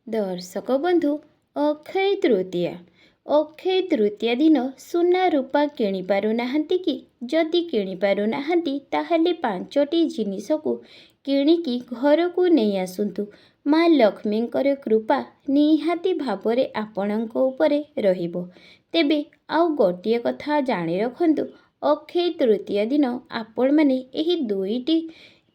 दर्शक बंधु अक्षय तृतीया दिन सुना रूपा किणी पारु नाहंती कि जदि किणी पारु नाहंती ताहले 5टी जिनिस को किणिकी घर को नहीं आसंतु। माँ लक्ष्मींकर कृपा निहाती भावरे आपणक उपरे रहिबो। तेबे आउ गोटिए कथा जानी रखंतु, अक्षय तृतीया दिन आपण माने एही दुईटी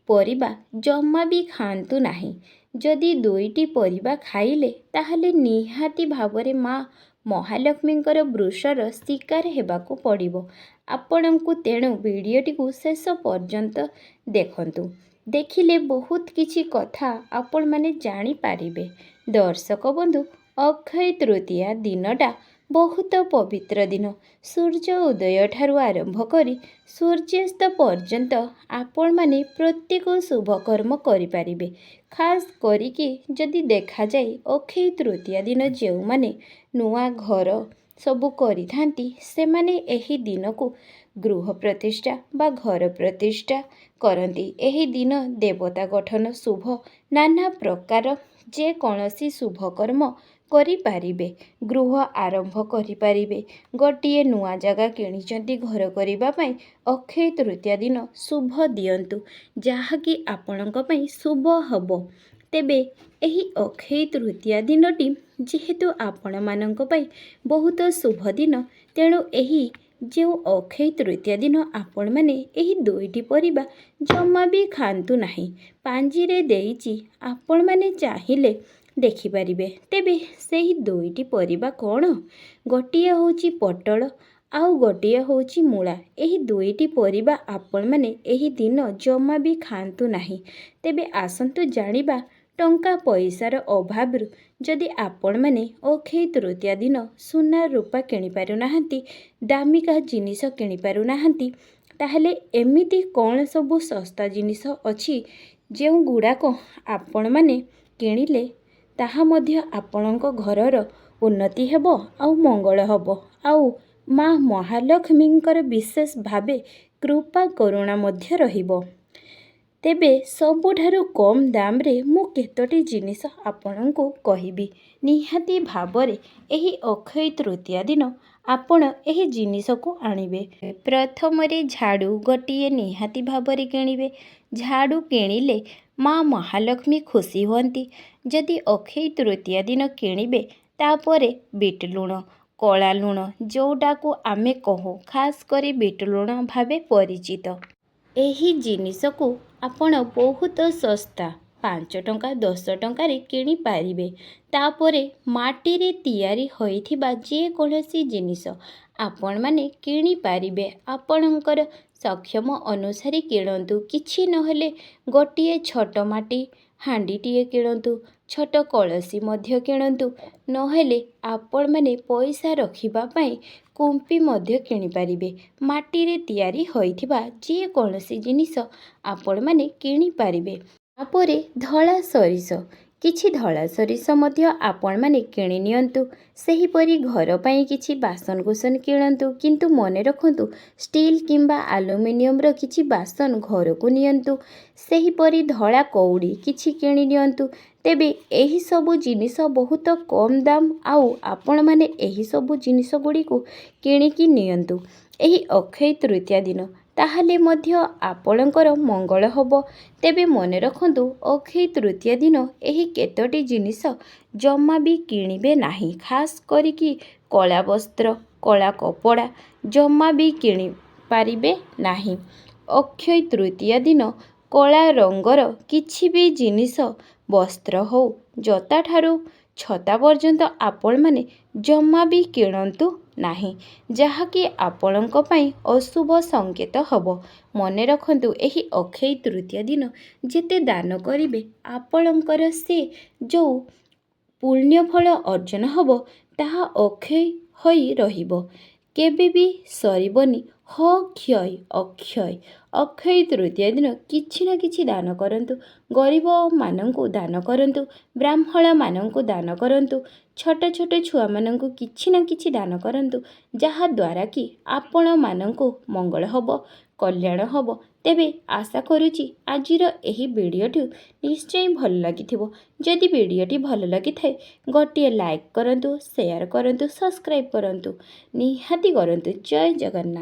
परिबा जमा भी खाआंतु नाही। जदि दुईटी परिबा खाइले ताहले निहाती भावरे माँ महालक्ष्मींकर वृषर शिकार हेबाकू पड़िबो। आपणकू तेणु वीडियोटी को शेष पर्यंत देखंतु। देखिले बहुत किछि कथा आपण माने जानी पारिबे। दर्शक बंधु, अक्षय तृतीया दिनटा बहुत पवित्र दिन। सूर्य उदय ठारू आरंभ करी सूर्यास्त पर्यंत आपण माने प्रत्येक शुभ कर्म करि पारिबे। खास करिके जदि देखा जाए अक्षय तृतीया दिन जेउ माने नुआ घर सबु करिथांती से माने एही दिन को गृह प्रतिष्ठा बा घर प्रतिष्ठा करती। एही दिन देवता गठन शुभ नाना प्रकार जे कौनसी शुभ कर्म करि पारिबे। गृह आरंभ करि पारिबे। गोटिए नुआ जगह किणिचंती घर करिबा पई अक्षय तृतीया दिन शुभ दियंतु, जहाँकि आपणक पई शुभ हबो। तेबे एही अक्षय तृतीया दिनटी जेहेतु आपण मानक पई बहुत शुभ दिन, तेणु एही जो अक्षय तृतीया दिन आपण माने एही दुईटी परिबा जमा भी खाआंतु नाही। पांजिरे देइची आपण माने चाहिले देखिपारिबे। तेबे सेही दुईटी परिबा कौन? गोटिए होची पटल आउ गोटिए होची मूला। एही दुईटी परिबा आपण माने एही दिन जमा भी खाआंतु नाही। तेबे आसंतु जानिबा टंका पैसार अभाव जदि आपण माने अक्षय तृतीया दिन सुना रूपा किणी पारु नाहंती, दामिका जिनिस किणी पारु नाहंती, ताहले एमिति कौन सबु सस्ता जिनिस अछि जेउ गुड़ाक आपण माने किणिले ताहा मध्य आपणक घरर उन्नति हेबो आउ मंगल हेबो। आउ माँ महालक्ष्मींकर विशेष भावे कृपा करुणा मध्य रहिबो। तेबे सबुठारु कम दाम रे मु केतोटी जिनिस आपणकू कहिबी। निहाती भावरे एही अक्षय तृतीया दिन आपण एही जिनिस को आनिबे। प्रथमरे झाड़ू गोटिए निहाती भावरे किणिबे। झाड़ू किणिले माँ महालक्ष्मी खुशी हुअंती। जदि अक्षय तृतीया दिन किणिबे तापरे बीट लुण, कला लुण जोटा को आमे कहू खास करी बीट लुण भावे परिचित, एही जिनिस को आपण बहुत सस्ता 5 टंका 10 टंकारे किणी पारिबे। तापरे माटी रे तैयारी होइथिबा जे कोनोसी जिनिस आपण माने किणी पारिबे। आपणकर सक्षम अनुसारे किणंतु। किछि नहले गोटिए छोट माटी हांडीटिए किणंतु, छोट कलसी मध्य किणंतु, नहेले आपण माने पैसा रखिबा पई कुंपी मध्य किणी पारिबे। माटी रे तैयारी होइथिबा जे कोनोसी जिनिस आपण माने किणी पारिबे। तापरे धला सरिष, किछि धला सरिष मध्य आपण माने किणी नियंतु। सेही परी घर पई किछि बासन कुसन किणंतु, किंतु मने रखंतु स्टील किंबा एल्युमिनियम रो किछि बासन घर को नियंतु। सेही परी धला कौड़ी किछि किणी नियंतु। तेबे एही सबु जिनिस बहुत कम दाम आउ आपण माने एही सबु जिनिस गुडी को किणिकी नियंतु एही अक्षय तृतीया दिन, ताहले मध्य आपणकर मंगल हबो। तेबे मने रखंतु अक्षय तृतीया दिन एही केतोटी जिनिस जमा भी किणिबे नाही। खास करिकी कला वस्त्र, कला कपड़ा जमा भी किणी पारिबे नाही। अक्षय तृतीया दिन कला रंगर किछि भी जिनिस वस्त्र हो जता ठारू छता पर्यंत आपण माने जमा भी किणंतु नाही, जहाँकि आपणक पई अशुभ संकेत हबो। मने रखंतु एही अक्षय तृतीया दिन जेते दान करिबे आपणकर से जो पुण्य फल अर्जन हबो ताहा अक्षय होई रहिबो, केबे भी सरिबनी। ह क्षय अक्षय। अक्षय तृतीया दिन किछि ना किछि दान करंतु। गरीब मानंकु दान करंतु, ब्राह्मण मानंकु दान करंतु, छोट छोट छुआ मानंकु किछि ना किछि दान करंतु, जहा द्वारा कि आपण मानंकु मंगल हबो, କଲ୍ୟାଣ ହେବ। ତେବେ ଆଶା କରୁଛି ଆଜିର ଏହି ଭିଡ଼ିଓଟି ନିଶ୍ଚୟ ଭଲ ଲାଗିଥିବ। ଯଦି ଭିଡ଼ିଓଟି ଭଲ ଲାଗିଥାଏ ଗୋଟିଏ ଲାଇକ୍ କରନ୍ତୁ, ସେୟାର କରନ୍ତୁ, ସବସ୍କ୍ରାଇବ୍ କରନ୍ତୁ, ନିହାତି କରନ୍ତୁ। ଜୟ ଜଗନ୍ନାଥ।